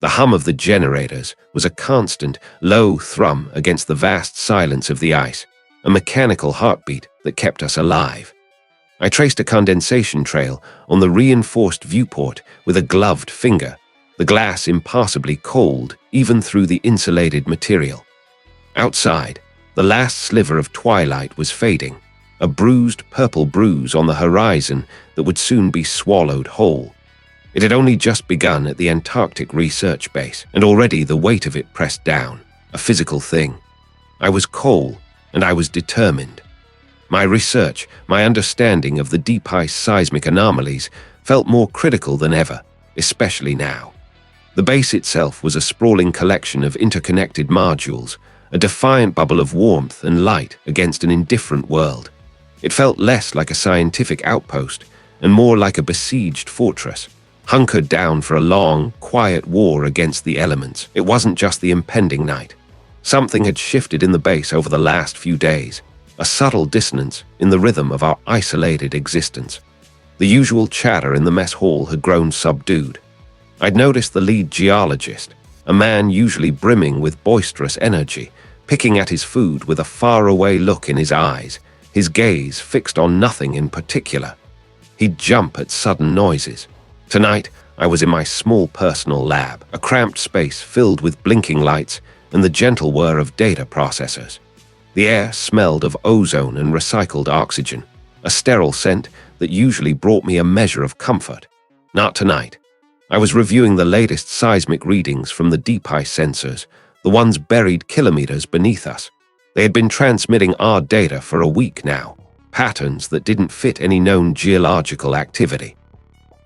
The hum of the generators was a constant, low thrum against the vast silence of the ice, a mechanical heartbeat that kept us alive. I traced a condensation trail on the reinforced viewport with a gloved finger, the glass impassably cold even through the insulated material. Outside, the last sliver of twilight was fading, a bruised purple bruise on the horizon that would soon be swallowed whole. It had only just begun at the Antarctic research base, and already the weight of it pressed down, a physical thing. I was Cole, and I was determined. My research, my understanding of the deep ice seismic anomalies, felt more critical than ever, especially now. The base itself was a sprawling collection of interconnected modules, a defiant bubble of warmth and light against an indifferent world. It felt less like a scientific outpost and more like a besieged fortress, hunkered down for a long, quiet war against the elements. It wasn't just the impending night. Something had shifted in the base over the last few days, a subtle dissonance in the rhythm of our isolated existence. The usual chatter in the mess hall had grown subdued. I'd noticed the lead geologist, a man usually brimming with boisterous energy, picking at his food with a faraway look in his eyes, his gaze fixed on nothing in particular. He'd jump at sudden noises. Tonight, I was in my small personal lab, a cramped space filled with blinking lights and the gentle whir of data processors. The air smelled of ozone and recycled oxygen, a sterile scent that usually brought me a measure of comfort. Not tonight. I was reviewing the latest seismic readings from the deep ice sensors, the ones buried kilometers beneath us. They had been transmitting our data for a week now, patterns that didn't fit any known geological activity.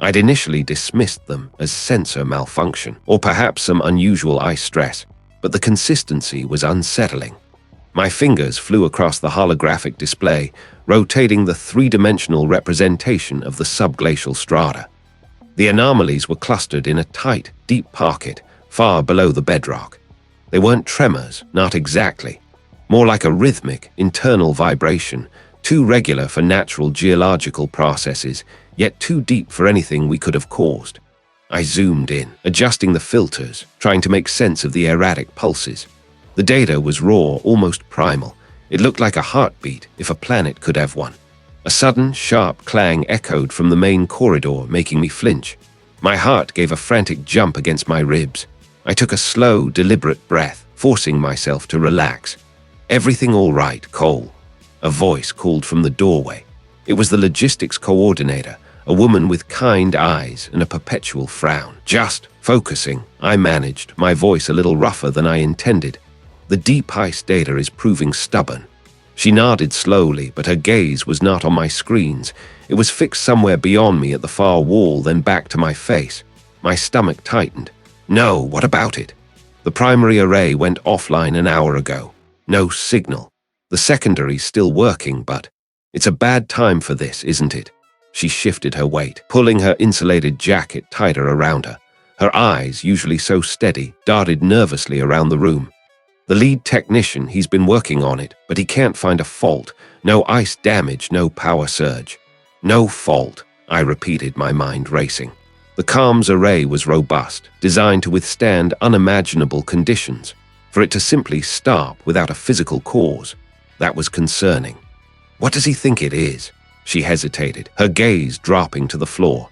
I'd initially dismissed them as sensor malfunction, or perhaps some unusual ice stress, but the consistency was unsettling. My fingers flew across the holographic display, rotating the three-dimensional representation of the subglacial strata. The anomalies were clustered in a tight, deep pocket, far below the bedrock. They weren't tremors, not exactly. More like a rhythmic, internal vibration, too regular for natural geological processes, yet too deep for anything we could have caused. I zoomed in, adjusting the filters, trying to make sense of the erratic pulses. The data was raw, almost primal. It looked like a heartbeat, if a planet could have one. A sudden, sharp clang echoed from the main corridor, making me flinch. My heart gave a frantic jump against my ribs. I took a slow, deliberate breath, forcing myself to relax. "Everything all right, Cole?" A voice called from the doorway. It was the logistics coordinator, a woman with kind eyes and a perpetual frown. "Just focusing," I managed, my voice a little rougher than I intended. "The deep ice data is proving stubborn." She nodded slowly, but her gaze was not on my screens. It was fixed somewhere beyond me at the far wall, then back to my face. My stomach tightened. "No, what about it?" "The primary array went offline an hour ago. No signal. The secondary's still working, but it's a bad time for this, isn't it?" She shifted her weight, pulling her insulated jacket tighter around her. Her eyes, usually so steady, darted nervously around the room. "The lead technician, he's been working on it, but he can't find a fault. No ice damage, no power surge." "No fault," I repeated, my mind racing. The comms array was robust, designed to withstand unimaginable conditions. For it to simply stop without a physical cause, that was concerning. "What does he think it is?" She hesitated, her gaze dropping to the floor.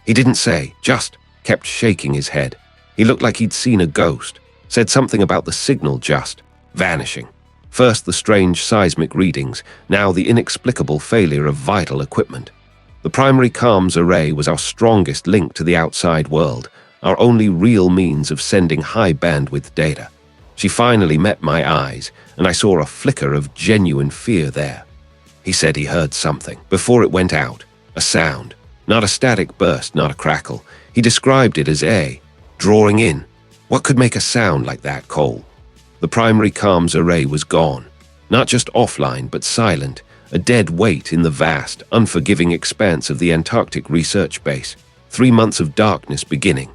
"He didn't say, just kept shaking his head. He looked like he'd seen a ghost. Said something about the signal just vanishing. First the strange seismic readings, now the inexplicable failure of vital equipment. The primary comms array was our strongest link to the outside world, our only real means of sending high bandwidth data. She finally met my eyes, and I saw a flicker of genuine fear there. "He said he heard something before it went out, a sound. Not a static burst, not a crackle. He described it as drawing in. What could make a sound like that, Cole?" The primary comms array was gone. Not just offline, but silent, a dead weight in the vast, unforgiving expanse of the Antarctic research base. 3 months of darkness beginning.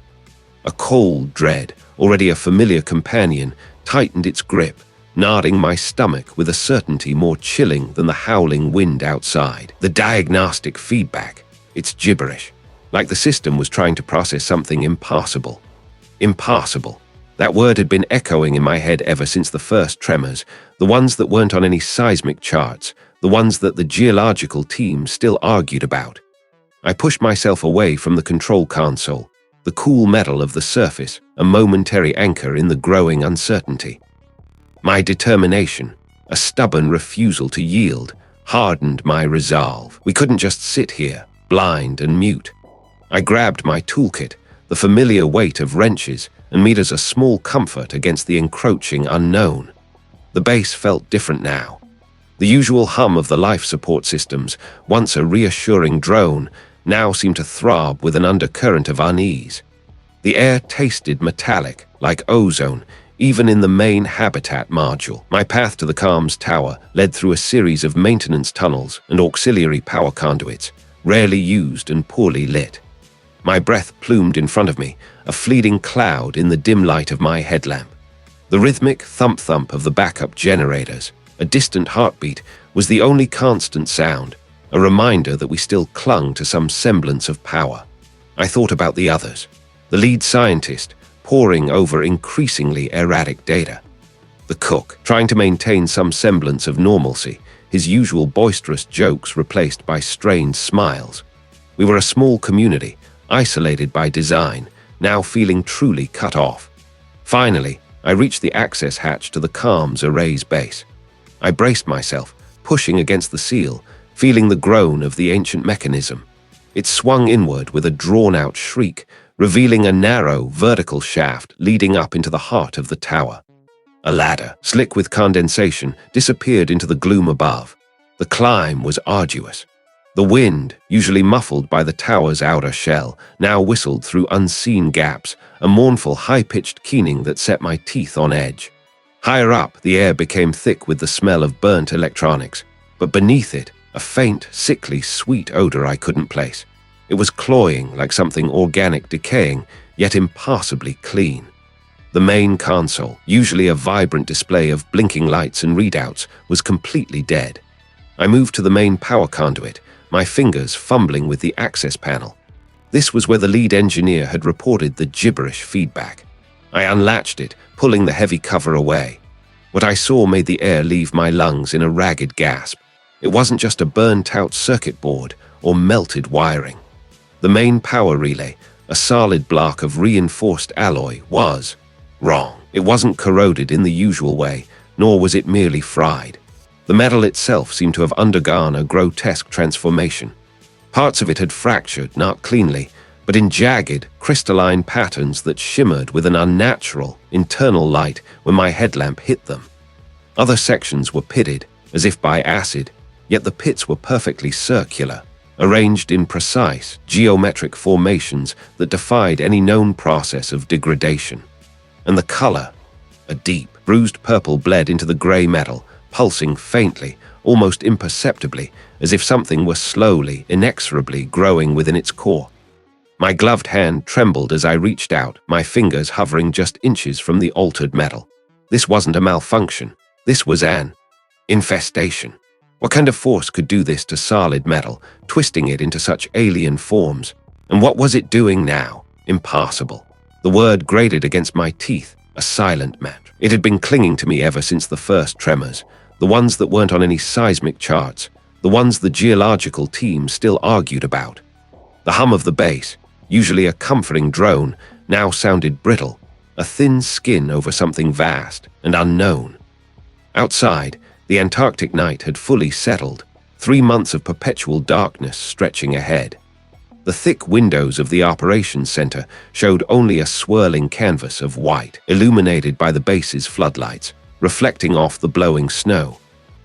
A cold dread, already a familiar companion, tightened its grip, nodding my stomach with a certainty more chilling than the howling wind outside. The diagnostic feedback. It's gibberish. Like the system was trying to process something impossible. Impossible. That word had been echoing in my head ever since the first tremors, the ones that weren't on any seismic charts, the ones that the geological team still argued about. I pushed myself away from the control console, the cool metal of the surface, a momentary anchor in the growing uncertainty. My determination, a stubborn refusal to yield, hardened my resolve. We couldn't just sit here, blind and mute. I grabbed my toolkit, the familiar weight of wrenches, and made as a small comfort against the encroaching unknown. The base felt different now. The usual hum of the life support systems, once a reassuring drone, now seemed to throb with an undercurrent of unease. The air tasted metallic, like ozone, even in the main habitat module. My path to the comms tower led through a series of maintenance tunnels and auxiliary power conduits, rarely used and poorly lit. My breath plumed in front of me, a fleeting cloud in the dim light of my headlamp. The rhythmic thump-thump of the backup generators, a distant heartbeat, was the only constant sound, a reminder that we still clung to some semblance of power. I thought about the others, the lead scientist, poring over increasingly erratic data. The cook, trying to maintain some semblance of normalcy, his usual boisterous jokes replaced by strained smiles. We were a small community, isolated by design, now feeling truly cut off. Finally, I reached the access hatch to the comms array's base. I braced myself, pushing against the seal, feeling the groan of the ancient mechanism. It swung inward with a drawn-out shriek, revealing a narrow, vertical shaft leading up into the heart of the tower. A ladder, slick with condensation, disappeared into the gloom above. The climb was arduous. The wind, usually muffled by the tower's outer shell, now whistled through unseen gaps, a mournful high-pitched keening that set my teeth on edge. Higher up, the air became thick with the smell of burnt electronics, but beneath it, a faint, sickly, sweet odor I couldn't place. It was cloying like something organic decaying, yet impassably clean. The main console, usually a vibrant display of blinking lights and readouts, was completely dead. I moved to the main power conduit, my fingers fumbling with the access panel. This was where the lead engineer had reported the gibberish feedback. I unlatched it, pulling the heavy cover away. What I saw made the air leave my lungs in a ragged gasp. It wasn't just a burnt-out circuit board or melted wiring. The main power relay, a solid block of reinforced alloy, was wrong. It wasn't corroded in the usual way, nor was it merely fried. The metal itself seemed to have undergone a grotesque transformation. Parts of it had fractured, not cleanly, but in jagged, crystalline patterns that shimmered with an unnatural, internal light when my headlamp hit them. Other sections were pitted, as if by acid, yet the pits were perfectly circular, arranged in precise, geometric formations that defied any known process of degradation. And the color, a deep, bruised purple bled into the gray metal, pulsing faintly, almost imperceptibly, as if something were slowly, inexorably growing within its core. My gloved hand trembled as I reached out, my fingers hovering just inches from the altered metal. This wasn't a malfunction. This was an infestation. What kind of force could do this to solid metal, twisting it into such alien forms? And what was it doing now? Impossible. The word grated against my teeth, a silent match. It had been clinging to me ever since the first tremors, the ones that weren't on any seismic charts, the ones the geological team still argued about. The hum of the base, usually a comforting drone, now sounded brittle, a thin skin over something vast and unknown. Outside, the Antarctic night had fully settled, 3 months of perpetual darkness stretching ahead. The thick windows of the operations center showed only a swirling canvas of white, illuminated by the base's floodlights, reflecting off the blowing snow.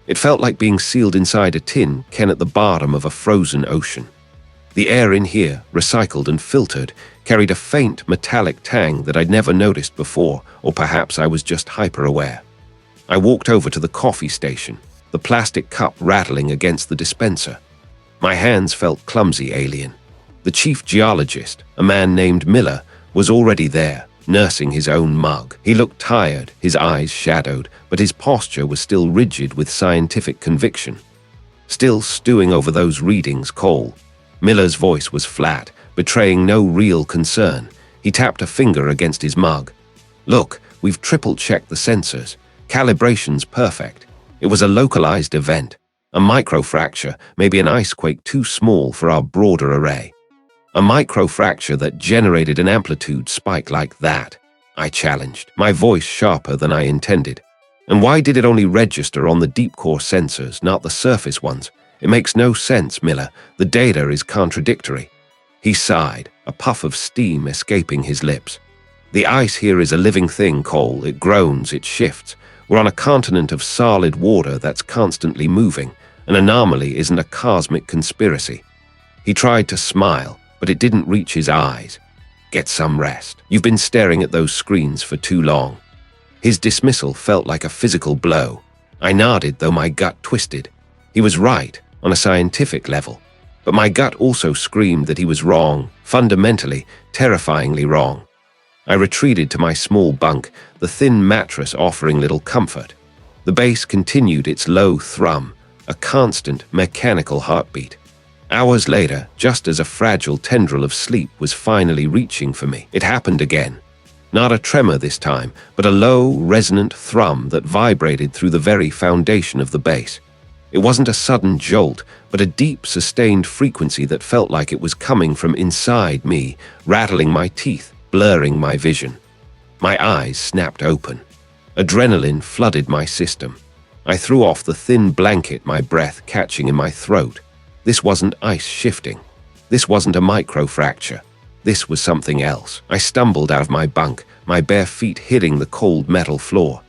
It felt like being sealed inside a tin can at the bottom of a frozen ocean. The air in here, recycled and filtered, carried a faint metallic tang that I'd never noticed before, or perhaps I was just hyper-aware. I walked over to the coffee station, the plastic cup rattling against the dispenser. My hands felt clumsy alien. The chief geologist, a man named Miller, was already there, nursing his own mug. He looked tired, his eyes shadowed, but his posture was still rigid with scientific conviction. Still stewing over those readings, Cole. Miller's voice was flat, betraying no real concern, He tapped a finger against his mug. "Look, we've triple-checked the sensors. Calibration's perfect. It was a localized event. A microfracture, maybe an icequake too small for our broader array." "A microfracture that generated an amplitude spike like that?" I challenged, my voice sharper than I intended. "And why did it only register on the deep core sensors, not the surface ones? It makes no sense, Miller. The data is contradictory." He sighed, a puff of steam escaping his lips. "The ice here is a living thing, Cole. It groans, it shifts. We're on a continent of solid water that's constantly moving. An anomaly isn't a cosmic conspiracy." He tried to smile, but it didn't reach his eyes. "Get some rest. You've been staring at those screens for too long." His dismissal felt like a physical blow. I nodded, though my gut twisted. He was right, on a scientific level. But my gut also screamed that he was wrong, fundamentally, terrifyingly wrong. I retreated to my small bunk, the thin mattress offering little comfort. The base continued its low thrum, a constant, mechanical heartbeat. Hours later, just as a fragile tendril of sleep was finally reaching for me, it happened again. Not a tremor this time, but a low, resonant thrum that vibrated through the very foundation of the base. It wasn't a sudden jolt, but a deep, sustained frequency that felt like it was coming from inside me, rattling my teeth, blurring my vision. My eyes snapped open. Adrenaline flooded my system. I threw off the thin blanket, my breath catching in my throat. This wasn't ice shifting. This wasn't a microfracture. This was something else. I stumbled out of my bunk, my bare feet hitting the cold metal floor.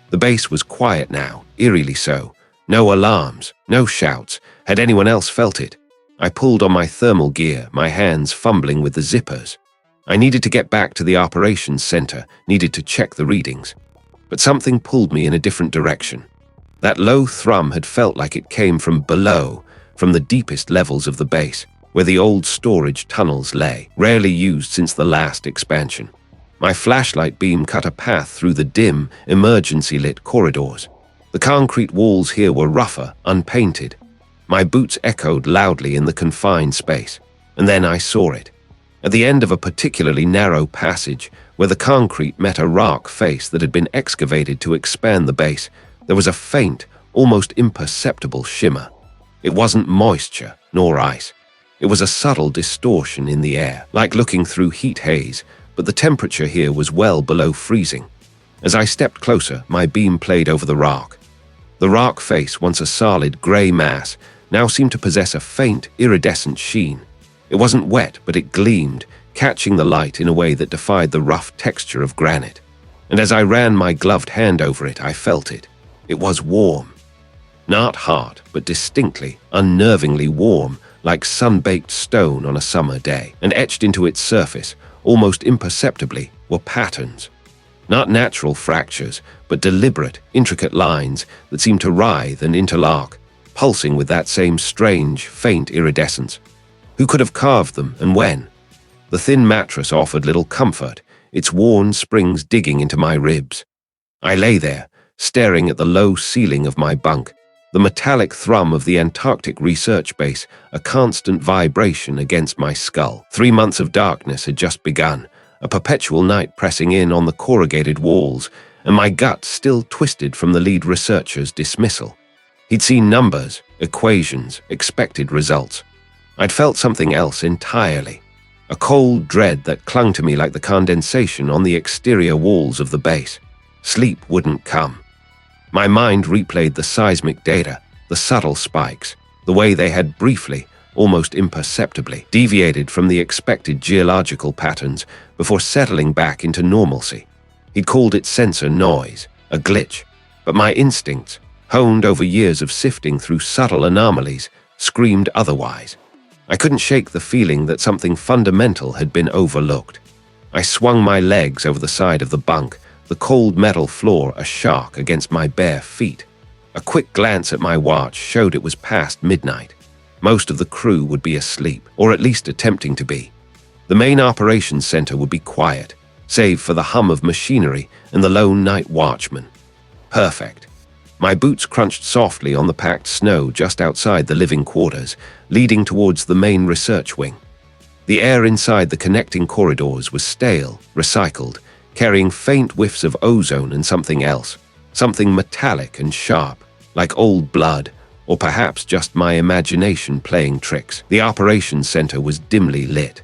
The base was quiet now, eerily so. No alarms, no shouts. Had anyone else felt it? I pulled on my thermal gear, my hands fumbling with the zippers. I needed to get back to the operations center, needed to check the readings. But something pulled me in a different direction. That low thrum had felt like it came from below, from the deepest levels of the base, where the old storage tunnels lay, rarely used since the last expansion. My flashlight beam cut a path through the dim, emergency-lit corridors. The concrete walls here were rougher, unpainted. My boots echoed loudly in the confined space, and then I saw it. At the end of a particularly narrow passage, where the concrete met a rock face that had been excavated to expand the base, there was a faint, almost imperceptible shimmer. It wasn't moisture, nor ice. It was a subtle distortion in the air, like looking through heat haze, but the temperature here was well below freezing. As I stepped closer, my beam played over the rock. The rock face, once a solid gray mass, now seemed to possess a faint, iridescent sheen. It wasn't wet, but it gleamed, catching the light in a way that defied the rough texture of granite. And as I ran my gloved hand over it, I felt it. It was warm. Not hot, but distinctly, unnervingly warm, like sun-baked stone on a summer day. And etched into its surface, almost imperceptibly, were patterns. Not natural fractures, but deliberate, intricate lines that seemed to writhe and interlock, pulsing with that same strange, faint iridescence. Who could have carved them, and when? The thin mattress offered little comfort, its worn springs digging into my ribs. I lay there, staring at the low ceiling of my bunk, the metallic thrum of the Antarctic research base, a constant vibration against my skull. 3 months of darkness had just begun, a perpetual night pressing in on the corrugated walls, and my gut still twisted from the lead researcher's dismissal. He'd seen numbers, equations, expected results. I'd felt something else entirely, a cold dread that clung to me like the condensation on the exterior walls of the base. Sleep wouldn't come. My mind replayed the seismic data, the subtle spikes, the way they had briefly, almost imperceptibly, deviated from the expected geological patterns before settling back into normalcy. He'd called it sensor noise, a glitch, but my instincts, honed over years of sifting through subtle anomalies, screamed otherwise. I couldn't shake the feeling that something fundamental had been overlooked. I swung my legs over the side of the bunk, the cold metal floor a shock against my bare feet. A quick glance at my watch showed it was past midnight. Most of the crew would be asleep, or at least attempting to be. The main operations center would be quiet, save for the hum of machinery and the lone night watchman. Perfect. My boots crunched softly on the packed snow just outside the living quarters, leading towards the main research wing. The air inside the connecting corridors was stale, recycled, carrying faint whiffs of ozone and something else, something metallic and sharp, like old blood, or perhaps just my imagination playing tricks. The operations center was dimly lit.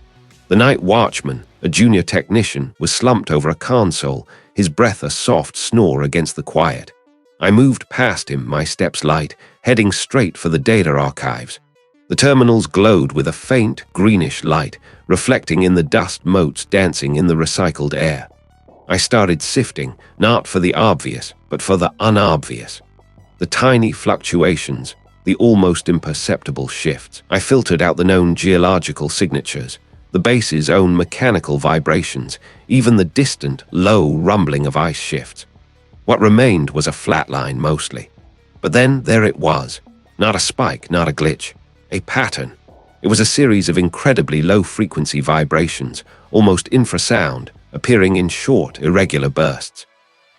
The night watchman, a junior technician, was slumped over a console, his breath a soft snore against the quiet. I moved past him, my steps light, heading straight for the data archives. The terminals glowed with a faint, greenish light, reflecting in the dust motes dancing in the recycled air. I started sifting, not for the obvious, but for the unobvious. The tiny fluctuations, the almost imperceptible shifts. I filtered out the known geological signatures, the base's own mechanical vibrations, even the distant, low rumbling of ice shifts. What remained was a flat line mostly. But then there it was. Not a spike, not a glitch. A pattern. It was a series of incredibly low-frequency vibrations, almost infrasound, appearing in short, irregular bursts.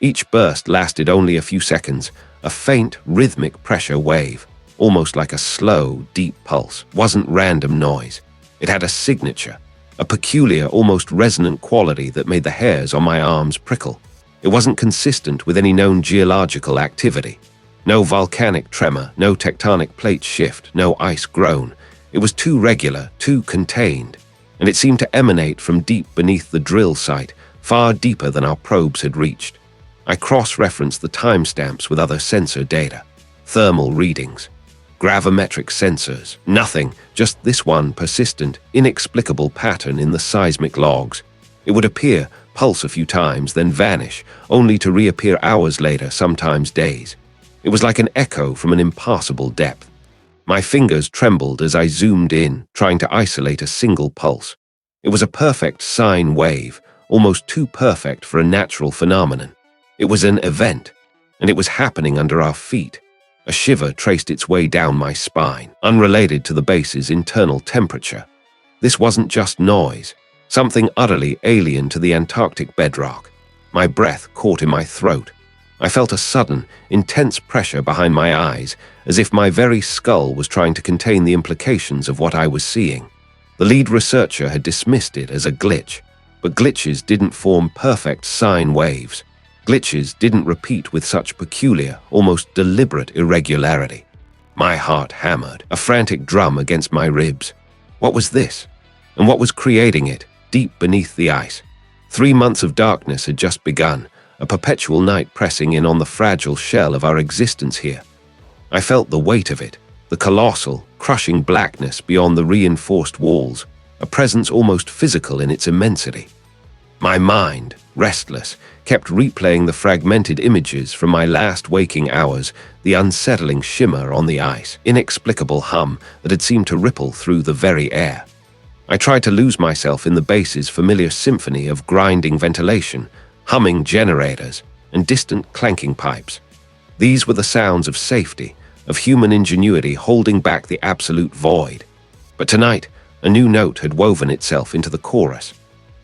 Each burst lasted only a few seconds, a faint, rhythmic pressure wave, almost like a slow, deep pulse. Wasn't random noise. It had a signature, a peculiar, almost resonant quality that made the hairs on my arms prickle. It wasn't consistent with any known geological activity. No volcanic tremor, no tectonic plate shift, no ice groan. It was too regular, too contained, and it seemed to emanate from deep beneath the drill site, far deeper than our probes had reached. I cross-referenced the timestamps with other sensor data, thermal readings, gravimetric sensors. Nothing, just this one persistent, inexplicable pattern in the seismic logs. It would appear, pulse a few times, then vanish, only to reappear hours later, sometimes days. It was like an echo from an impassable depth. My fingers trembled as I zoomed in, trying to isolate a single pulse. It was a perfect sine wave, almost too perfect for a natural phenomenon. It was an event, and it was happening under our feet. A shiver traced its way down my spine, unrelated to the base's internal temperature. This wasn't just noise, something utterly alien to the Antarctic bedrock. My breath caught in my throat. I felt a sudden, intense pressure behind my eyes, as if my very skull was trying to contain the implications of what I was seeing. The lead researcher had dismissed it as a glitch, but glitches didn't form perfect sine waves. Glitches didn't repeat with such peculiar, almost deliberate irregularity. My heart hammered, a frantic drum against my ribs. What was this? And what was creating it, deep beneath the ice? 3 months of darkness had just begun, a perpetual night pressing in on the fragile shell of our existence here. I felt the weight of it, the colossal, crushing blackness beyond the reinforced walls, a presence almost physical in its immensity. My mind, restless, kept replaying the fragmented images from my last waking hours, the unsettling shimmer on the ice, inexplicable hum that had seemed to ripple through the very air. I tried to lose myself in the base's familiar symphony of grinding ventilation, humming generators, and distant clanking pipes. These were the sounds of safety, of human ingenuity holding back the absolute void. But tonight, a new note had woven itself into the chorus.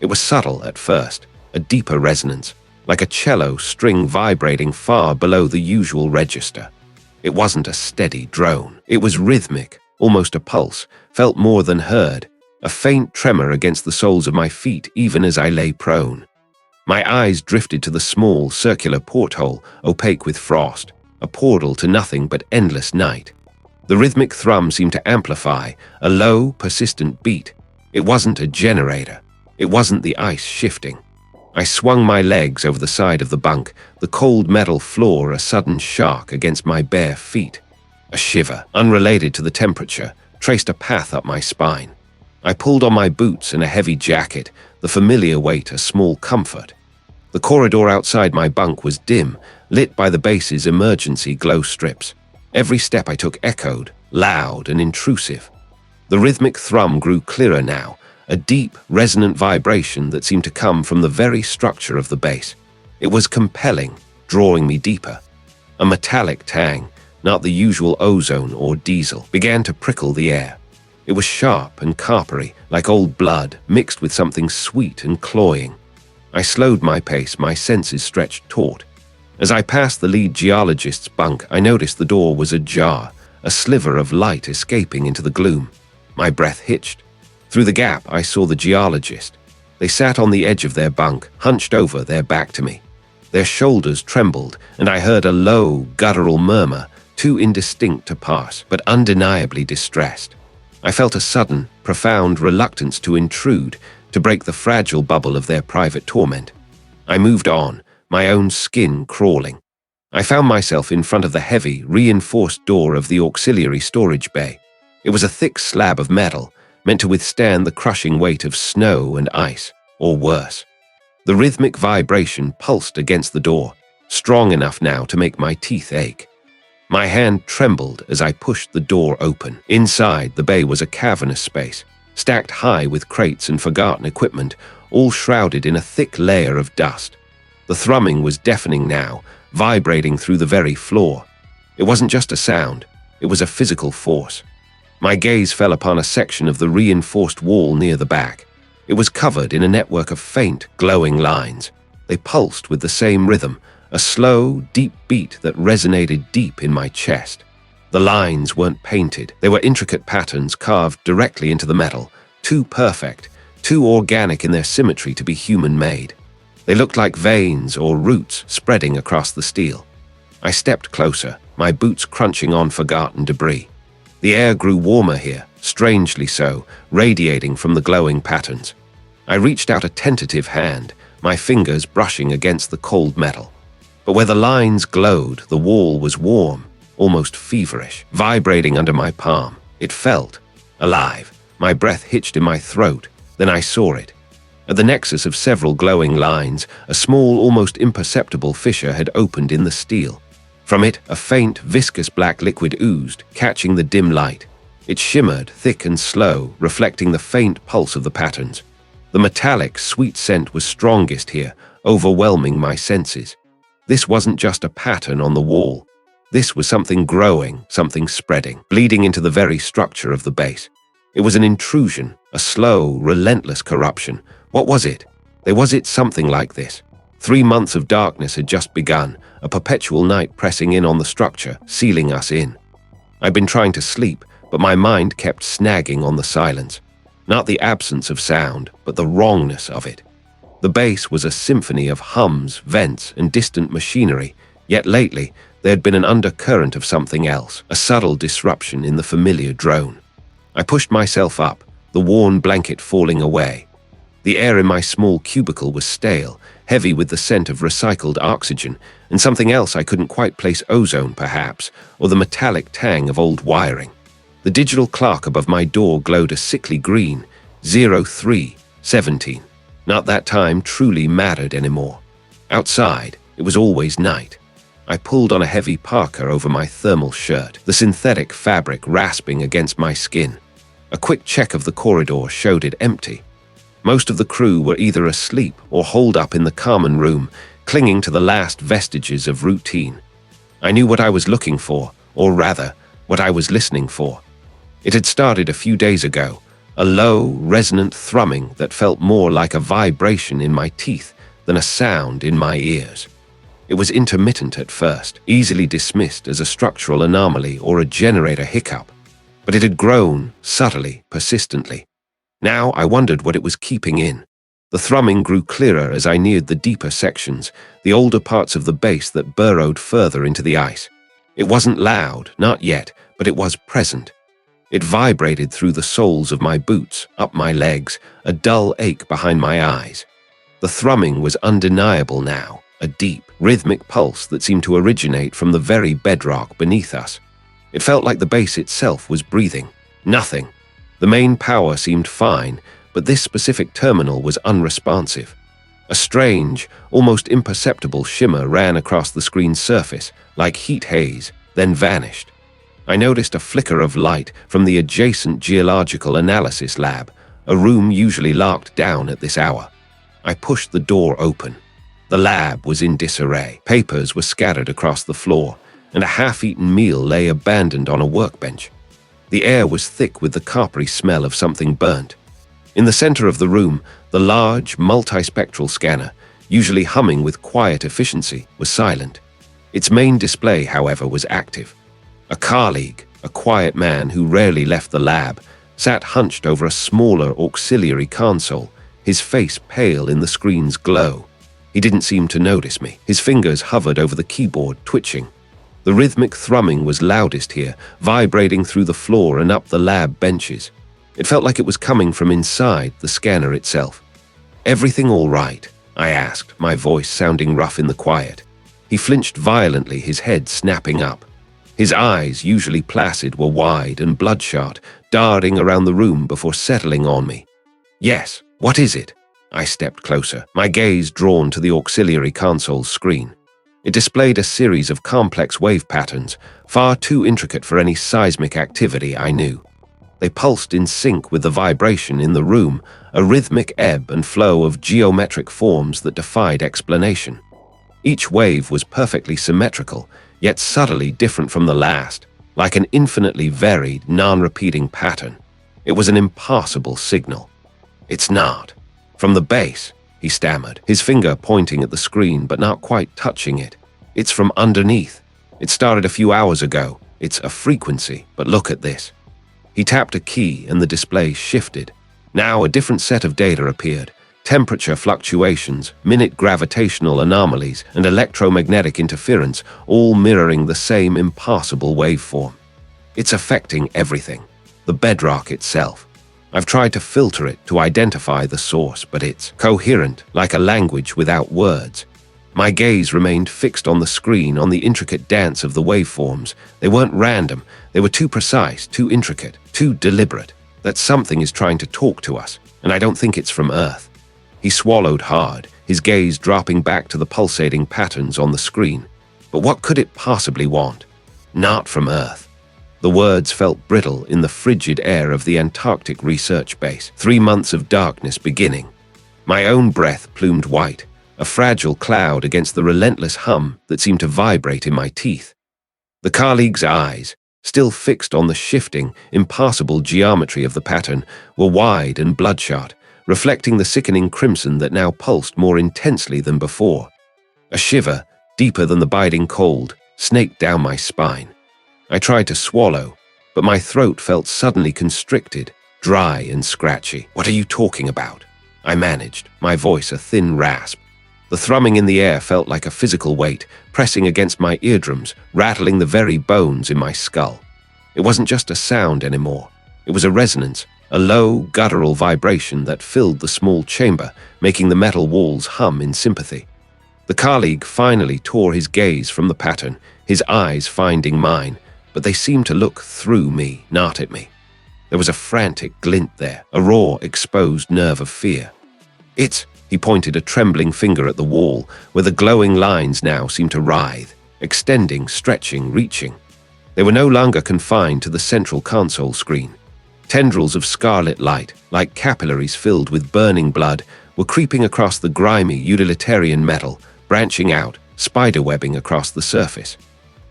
It was subtle at first, a deeper resonance, like a cello string vibrating far below the usual register. It wasn't a steady drone. It was rhythmic, almost a pulse, felt more than heard, a faint tremor against the soles of my feet even as I lay prone. My eyes drifted to the small, circular porthole, opaque with frost, a portal to nothing but endless night. The rhythmic thrum seemed to amplify, a low, persistent beat. It wasn't a generator. It wasn't the ice shifting. I swung my legs over the side of the bunk, the cold metal floor a sudden shock against my bare feet. A shiver, unrelated to the temperature, traced a path up my spine. I pulled on my boots and a heavy jacket, the familiar weight a small comfort. The corridor outside my bunk was dim, lit by the base's emergency glow strips. Every step I took echoed, loud and intrusive. The rhythmic thrum grew clearer now, a deep, resonant vibration that seemed to come from the very structure of the base. It was compelling, drawing me deeper. A metallic tang, not the usual ozone or diesel, began to prickle the air. It was sharp and coppery, like old blood, mixed with something sweet and cloying. I slowed my pace, my senses stretched taut. As I passed the lead geologist's bunk, I noticed the door was ajar, a sliver of light escaping into the gloom. My breath hitched. Through the gap, I saw the geologist. They sat on the edge of their bunk, hunched over, their back to me. Their shoulders trembled, and I heard a low, guttural murmur, too indistinct to parse, but undeniably distressed. I felt a sudden, profound reluctance to intrude, to break the fragile bubble of their private torment. I moved on, my own skin crawling. I found myself in front of the heavy, reinforced door of the auxiliary storage bay. It was a thick slab of metal, meant to withstand the crushing weight of snow and ice, or worse. The rhythmic vibration pulsed against the door, strong enough now to make my teeth ache. My hand trembled as I pushed the door open. Inside, the bay was a cavernous space, stacked high with crates and forgotten equipment, all shrouded in a thick layer of dust. The thrumming was deafening now, vibrating through the very floor. It wasn't just a sound, it was a physical force. My gaze fell upon a section of the reinforced wall near the back. It was covered in a network of faint, glowing lines. They pulsed with the same rhythm, a slow, deep beat that resonated deep in my chest. The lines weren't painted. They were intricate patterns carved directly into the metal, too perfect, too organic in their symmetry to be human-made. They looked like veins or roots spreading across the steel. I stepped closer, my boots crunching on forgotten debris. The air grew warmer here, strangely so, radiating from the glowing patterns. I reached out a tentative hand, my fingers brushing against the cold metal. But where the lines glowed, the wall was warm, almost feverish, vibrating under my palm. It felt alive. My breath hitched in my throat. Then I saw it. At the nexus of several glowing lines, a small, almost imperceptible fissure had opened in the steel. From it, a faint, viscous black liquid oozed, catching the dim light. It shimmered, thick and slow, reflecting the faint pulse of the patterns. The metallic, sweet scent was strongest here, overwhelming my senses. This wasn't just a pattern on the wall. This was something growing, something spreading, bleeding into the very structure of the base. It was an intrusion, a slow, relentless corruption. What was it? Was it something like this? 3 months of darkness had just begun, a perpetual night pressing in on the structure, sealing us in. I'd been trying to sleep, but my mind kept snagging on the silence. Not the absence of sound, but the wrongness of it. The base was a symphony of hums, vents, and distant machinery, yet lately there had been an undercurrent of something else, a subtle disruption in the familiar drone. I pushed myself up, the worn blanket falling away. The air in my small cubicle was stale, heavy with the scent of recycled oxygen, and something else I couldn't quite place, ozone perhaps, or the metallic tang of old wiring. The digital clock above my door glowed a sickly green, 03:17. Not that time truly mattered anymore. Outside, it was always night. I pulled on a heavy parka over my thermal shirt, the synthetic fabric rasping against my skin. A quick check of the corridor showed it empty. Most of the crew were either asleep or holed up in the common room, clinging to the last vestiges of routine. I knew what I was looking for, or rather, what I was listening for. It had started a few days ago, a low, resonant thrumming that felt more like a vibration in my teeth than a sound in my ears. It was intermittent at first, easily dismissed as a structural anomaly or a generator hiccup, but it had grown, subtly, persistently. Now I wondered what it was keeping in. The thrumming grew clearer as I neared the deeper sections, the older parts of the base that burrowed further into the ice. It wasn't loud, not yet, but it was present. It vibrated through the soles of my boots, up my legs, a dull ache behind my eyes. The thrumming was undeniable now, a deep, rhythmic pulse that seemed to originate from the very bedrock beneath us. It felt like the base itself was breathing. Nothing. The main power seemed fine, but this specific terminal was unresponsive. A strange, almost imperceptible shimmer ran across the screen's surface, like heat haze, then vanished. I noticed a flicker of light from the adjacent geological analysis lab, a room usually locked down at this hour. I pushed the door open. The lab was in disarray. Papers were scattered across the floor, and a half-eaten meal lay abandoned on a workbench. The air was thick with the coppery smell of something burnt. In the center of the room, the large, multispectral scanner, usually humming with quiet efficiency, was silent. Its main display, however, was active. A colleague, a quiet man who rarely left the lab, sat hunched over a smaller auxiliary console, his face pale in the screen's glow. He didn't seem to notice me. His fingers hovered over the keyboard, twitching. The rhythmic thrumming was loudest here, vibrating through the floor and up the lab benches. It felt like it was coming from inside the scanner itself. "Everything all right?" I asked, my voice sounding rough in the quiet. He flinched violently, his head snapping up. His eyes, usually placid, were wide and bloodshot, darting around the room before settling on me. "Yes, what is it?" I stepped closer, my gaze drawn to the auxiliary console's screen. It displayed a series of complex wave patterns, far too intricate for any seismic activity I knew. They pulsed in sync with the vibration in the room, a rhythmic ebb and flow of geometric forms that defied explanation. Each wave was perfectly symmetrical, yet subtly different from the last, like an infinitely varied, non-repeating pattern. It was an impossible signal. "It's not. From the base," he stammered, his finger pointing at the screen but not quite touching it. "It's from underneath. It started a few hours ago. It's a frequency, but look at this." He tapped a key and the display shifted. Now a different set of data appeared. Temperature fluctuations, minute gravitational anomalies, and electromagnetic interference, all mirroring the same impossible waveform. It's affecting everything. The bedrock itself. I've tried to filter it to identify the source, but it's coherent, like a language without words. My gaze remained fixed on the screen, on the intricate dance of the waveforms. They weren't random. They were too precise, too intricate, too deliberate. That something is trying to talk to us, and I don't think it's from Earth. He swallowed hard, his gaze dropping back to the pulsating patterns on the screen. But what could it possibly want? Not from Earth. The words felt brittle in the frigid air of the Antarctic research base. 3 months of darkness beginning. My own breath plumed white, a fragile cloud against the relentless hum that seemed to vibrate in my teeth. The colleague's eyes, still fixed on the shifting, impassable geometry of the pattern, were wide and bloodshot, reflecting the sickening crimson that now pulsed more intensely than before. A shiver, deeper than the biting cold, snaked down my spine. I tried to swallow, but my throat felt suddenly constricted, dry and scratchy. "What are you talking about?" I managed, my voice a thin rasp. The thrumming in the air felt like a physical weight, pressing against my eardrums, rattling the very bones in my skull. It wasn't just a sound anymore. It was a resonance, a low, guttural vibration that filled the small chamber, making the metal walls hum in sympathy. The colleague finally tore his gaze from the pattern, his eyes finding mine, but they seemed to look through me, not at me. There was a frantic glint there, a raw, exposed nerve of fear. He pointed a trembling finger at the wall, where the glowing lines now seemed to writhe, extending, stretching, reaching. They were no longer confined to the central console screen. Tendrils of scarlet light, like capillaries filled with burning blood, were creeping across the grimy utilitarian metal, branching out, spiderwebbing across the surface.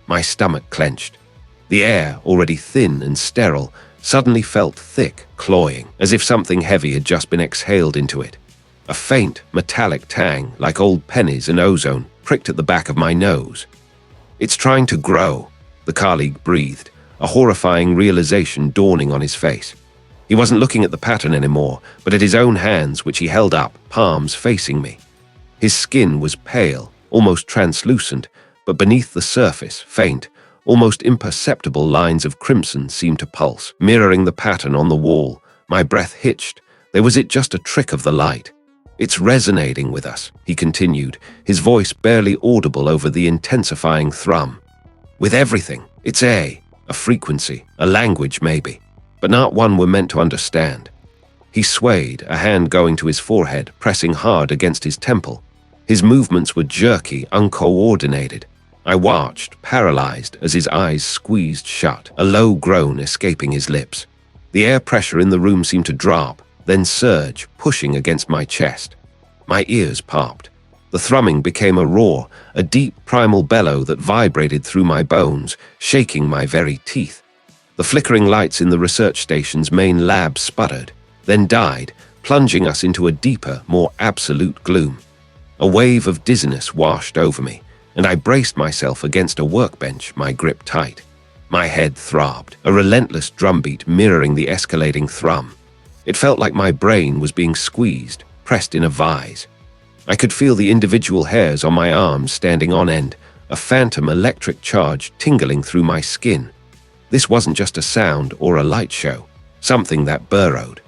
My stomach clenched. The air, already thin and sterile, suddenly felt thick, cloying, as if something heavy had just been exhaled into it. A faint, metallic tang, like old pennies and ozone, pricked at the back of my nose. "It's trying to grow," the colleague breathed, a horrifying realization dawning on his face. He wasn't looking at the pattern anymore, but at his own hands, which he held up, palms facing me. His skin was pale, almost translucent, but beneath the surface, faint, almost imperceptible lines of crimson seemed to pulse, mirroring the pattern on the wall. My breath hitched. Was it just a trick of the light? "It's resonating with us," he continued, his voice barely audible over the intensifying thrum. "With everything. It's a frequency, a language maybe, but not one we're meant to understand." He swayed, a hand going to his forehead, pressing hard against his temple. His movements were jerky, uncoordinated. I watched, paralyzed, as his eyes squeezed shut, a low groan escaping his lips. The air pressure in the room seemed to drop, then surge, pushing against my chest. My ears popped. The thrumming became a roar, a deep primal bellow that vibrated through my bones, shaking my very teeth. The flickering lights in the research station's main lab sputtered, then died, plunging us into a deeper, more absolute gloom. A wave of dizziness washed over me, and I braced myself against a workbench, my grip tight. My head throbbed, a relentless drumbeat mirroring the escalating thrum. It felt like my brain was being squeezed, pressed in a vise. I could feel the individual hairs on my arms standing on end, a phantom electric charge tingling through my skin. This wasn't just a sound or a light show, something that burrowed.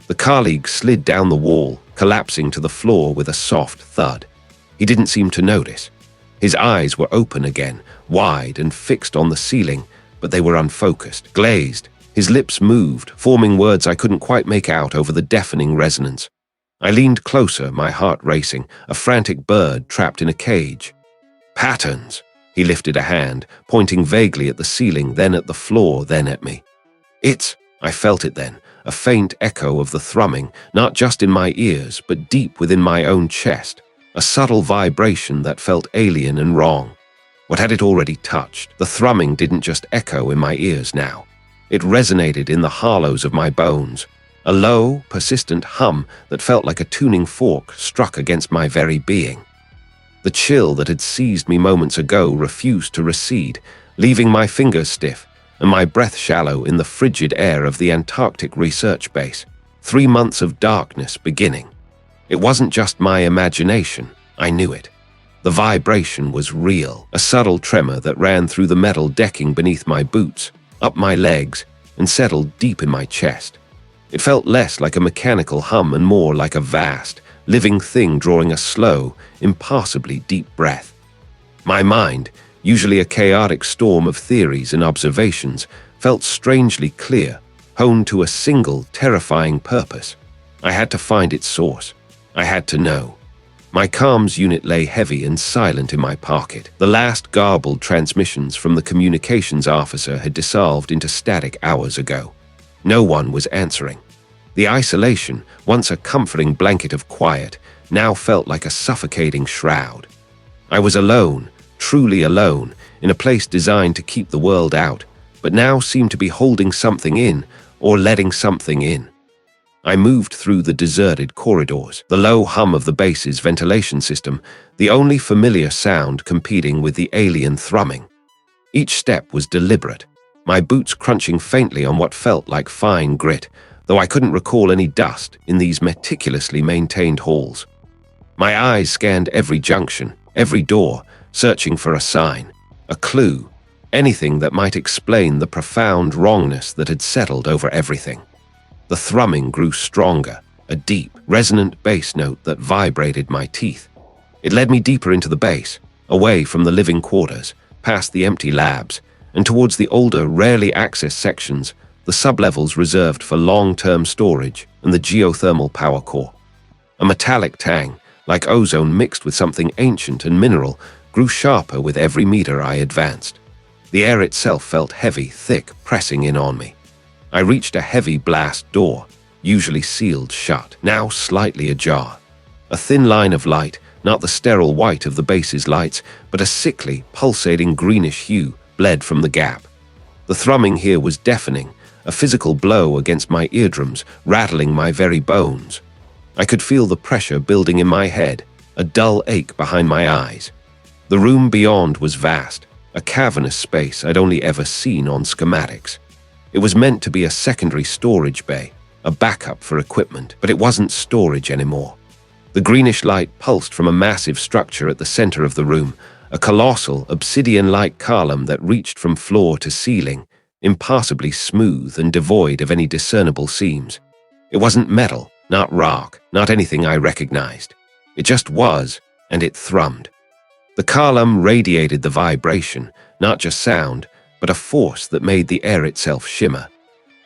The colleague slid down the wall, collapsing to the floor with a soft thud. He didn't seem to notice. His eyes were open again, wide and fixed on the ceiling, but they were unfocused, glazed. His lips moved, forming words I couldn't quite make out over the deafening resonance. I leaned closer, my heart racing, a frantic bird trapped in a cage. Patterns! He lifted a hand, pointing vaguely at the ceiling, then at the floor, then at me. I felt it then, a faint echo of the thrumming, not just in my ears, but deep within my own chest, a subtle vibration that felt alien and wrong. What had it already touched? The thrumming didn't just echo in my ears now. It resonated in the hollows of my bones, a low, persistent hum that felt like a tuning fork struck against my very being. The chill that had seized me moments ago refused to recede, leaving my fingers stiff and my breath shallow in the frigid air of the Antarctic research base. 3 months of darkness beginning. It wasn't just my imagination, I knew it. The vibration was real, a subtle tremor that ran through the metal decking beneath my boots, up my legs, and settled deep in my chest. It felt less like a mechanical hum and more like a vast, living thing drawing a slow, impossibly deep breath. My mind, usually a chaotic storm of theories and observations, felt strangely clear, honed to a single, terrifying purpose. I had to find its source. I had to know. My comms unit lay heavy and silent in my pocket. The last garbled transmissions from the communications officer had dissolved into static hours ago. No one was answering. The isolation, once a comforting blanket of quiet, now felt like a suffocating shroud. I was alone, truly alone, in a place designed to keep the world out, but now seemed to be holding something in, or letting something in. I moved through the deserted corridors, the low hum of the base's ventilation system, the only familiar sound competing with the alien thrumming. Each step was deliberate, my boots crunching faintly on what felt like fine grit, though I couldn't recall any dust in these meticulously maintained halls. My eyes scanned every junction, every door, searching for a sign, a clue, anything that might explain the profound wrongness that had settled over everything. The thrumming grew stronger, a deep, resonant bass note that vibrated my teeth. It led me deeper into the base, away from the living quarters, past the empty labs, and towards the older, rarely accessed sections, the sublevels reserved for long-term storage and the geothermal power core. A metallic tang, like ozone mixed with something ancient and mineral, grew sharper with every meter I advanced. The air itself felt heavy, thick, pressing in on me. I reached a heavy blast door, usually sealed shut, now slightly ajar. A thin line of light, not the sterile white of the base's lights, but a sickly, pulsating greenish hue, bled from the gap. The thrumming here was deafening, a physical blow against my eardrums, rattling my very bones. I could feel the pressure building in my head, a dull ache behind my eyes. The room beyond was vast, a cavernous space I'd only ever seen on schematics. It was meant to be a secondary storage bay, a backup for equipment, but it wasn't storage anymore. The greenish light pulsed from a massive structure at the center of the room, a colossal, obsidian-like column that reached from floor to ceiling, impassably smooth and devoid of any discernible seams. It wasn't metal, not rock, not anything I recognized. It just was, and it thrummed. The column radiated the vibration, not just sound, but a force that made the air itself shimmer.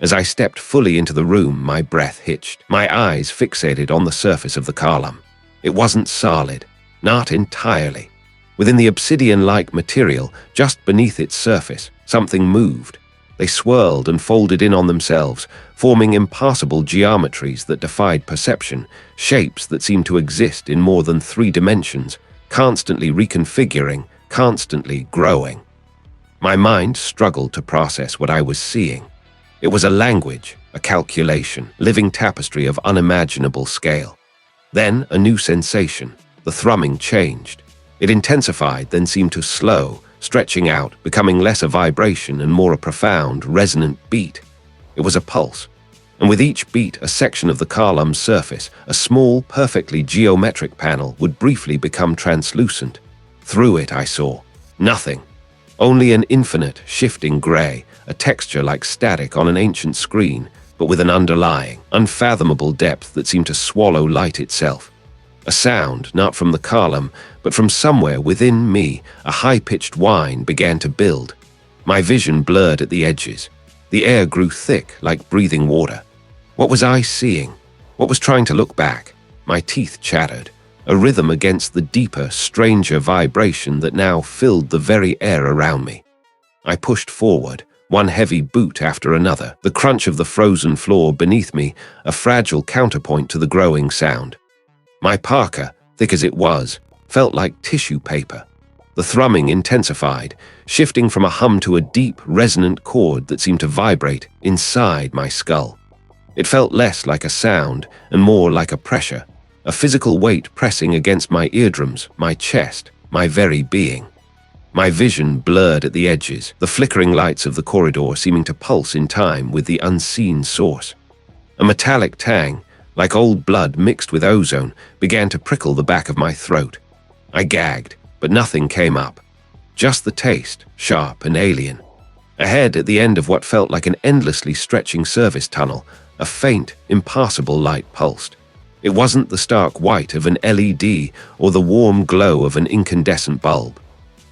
As I stepped fully into the room, my breath hitched, my eyes fixated on the surface of the column. It wasn't solid, not entirely. Within the obsidian-like material, just beneath its surface, something moved. They swirled and folded in on themselves, forming impassable geometries that defied perception, shapes that seemed to exist in more than 3 dimensions, constantly reconfiguring, constantly growing. My mind struggled to process what I was seeing. It was a language, a calculation, living tapestry of unimaginable scale. Then a new sensation. The thrumming changed. It intensified, then seemed to slow, stretching out, becoming less a vibration and more a profound, resonant beat. It was a pulse, and with each beat, a section of the column's surface, a small, perfectly geometric panel, would briefly become translucent. Through it I saw nothing, only an infinite, shifting grey, a texture like static on an ancient screen, but with an underlying, unfathomable depth that seemed to swallow light itself. A sound, not from the column, but from somewhere within me, a high-pitched whine began to build. My vision blurred at the edges. The air grew thick, like breathing water. What was I seeing? What was trying to look back? My teeth chattered, a rhythm against the deeper, stranger vibration that now filled the very air around me. I pushed forward, one heavy boot after another, the crunch of the frozen floor beneath me, a fragile counterpoint to the growing sound. My parka, thick as it was, felt like tissue paper. The thrumming intensified, shifting from a hum to a deep, resonant chord that seemed to vibrate inside my skull. It felt less like a sound and more like a pressure, a physical weight pressing against my eardrums, my chest, my very being. My vision blurred at the edges, the flickering lights of the corridor seeming to pulse in time with the unseen source. A metallic tang, like old blood mixed with ozone, began to prickle the back of my throat. I gagged, but nothing came up. Just the taste, sharp and alien. Ahead, at the end of what felt like an endlessly stretching service tunnel, a faint, impassable light pulsed. It wasn't the stark white of an LED or the warm glow of an incandescent bulb.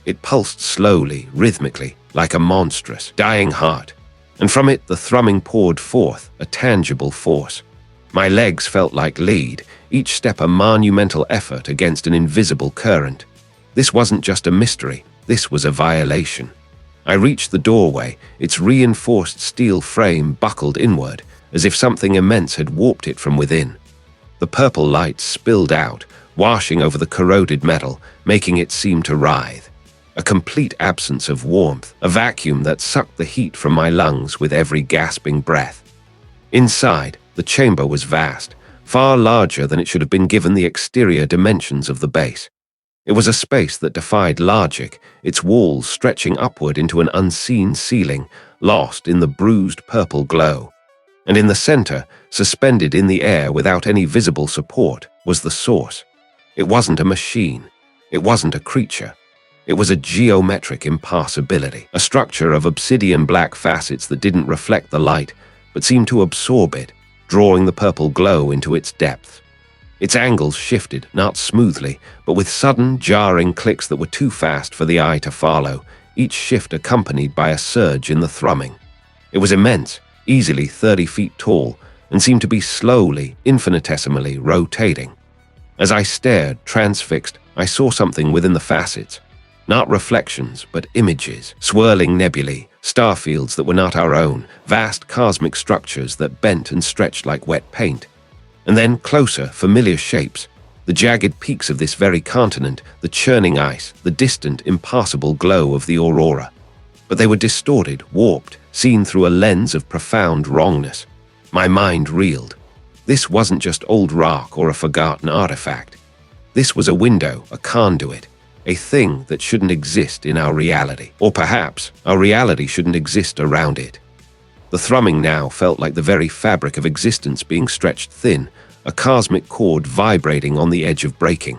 It pulsed slowly, rhythmically, like a monstrous, dying heart, and from it the thrumming poured forth, a tangible force. My legs felt like lead, each step a monumental effort against an invisible current. This wasn't just a mystery, this was a violation. I reached the doorway, its reinforced steel frame buckled inward, as if something immense had warped it from within. The purple light spilled out, washing over the corroded metal, making it seem to writhe. A complete absence of warmth, a vacuum that sucked the heat from my lungs with every gasping breath. Inside, the chamber was vast, far larger than it should have been given the exterior dimensions of the base. It was a space that defied logic, its walls stretching upward into an unseen ceiling, lost in the bruised purple glow. And in the center, suspended in the air without any visible support, was the source. It wasn't a machine. It wasn't a creature. It was a geometric impassibility, a structure of obsidian black facets that didn't reflect the light, but seemed to absorb it, drawing the purple glow into its depths. Its angles shifted, not smoothly, but with sudden, jarring clicks that were too fast for the eye to follow, each shift accompanied by a surge in the thrumming. It was immense, easily 30 feet tall, and seemed to be slowly, infinitesimally rotating. As I stared, transfixed, I saw something within the facets. Not reflections, but images, swirling nebulae, starfields that were not our own, vast cosmic structures that bent and stretched like wet paint. And then closer, familiar shapes, the jagged peaks of this very continent, the churning ice, the distant, impassable glow of the aurora. But they were distorted, warped, seen through a lens of profound wrongness. My mind reeled. This wasn't just old rock or a forgotten artifact. This was a window, a conduit, a thing that shouldn't exist in our reality. Or perhaps our reality shouldn't exist around it. The thrumming now felt like the very fabric of existence being stretched thin, a cosmic chord vibrating on the edge of breaking.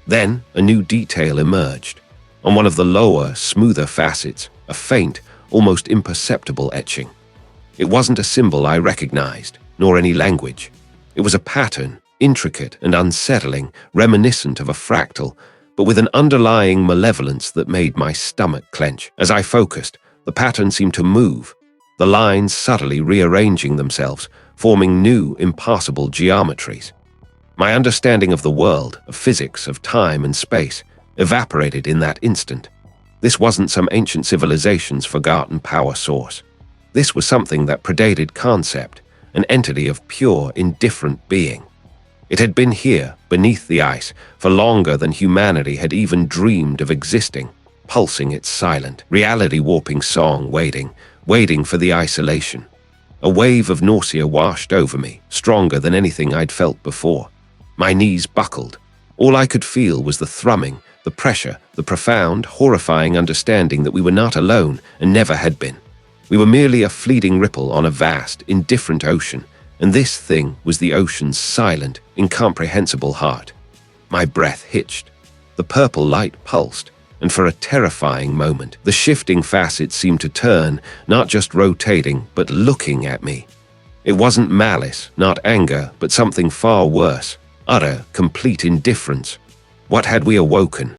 Then a new detail emerged. On one of the lower, smoother facets, a faint, almost imperceptible etching. It wasn't a symbol I recognized, nor any language. It was a pattern, intricate and unsettling, reminiscent of a fractal, but with an underlying malevolence that made my stomach clench. As I focused, the pattern seemed to move, the lines subtly rearranging themselves, forming new, impassable geometries. My understanding of the world, of physics, of time and space, evaporated in that instant. This wasn't some ancient civilization's forgotten power source. This was something that predated concept, an entity of pure, indifferent being. It had been here, beneath the ice, for longer than humanity had even dreamed of existing, pulsing its silent, reality-warping song, waiting for the isolation. A wave of nausea washed over me, stronger than anything I'd felt before. My knees buckled. All I could feel was the thrumming, The pressure, the profound, horrifying understanding that we were not alone and never had been. We were merely a fleeting ripple on a vast, indifferent ocean, and this thing was the ocean's silent, incomprehensible heart. My breath hitched. The purple light pulsed, and for a terrifying moment, the shifting facets seemed to turn, not just rotating, but looking at me. It wasn't malice, not anger, but something far worse, utter, complete indifference. What had we awoken?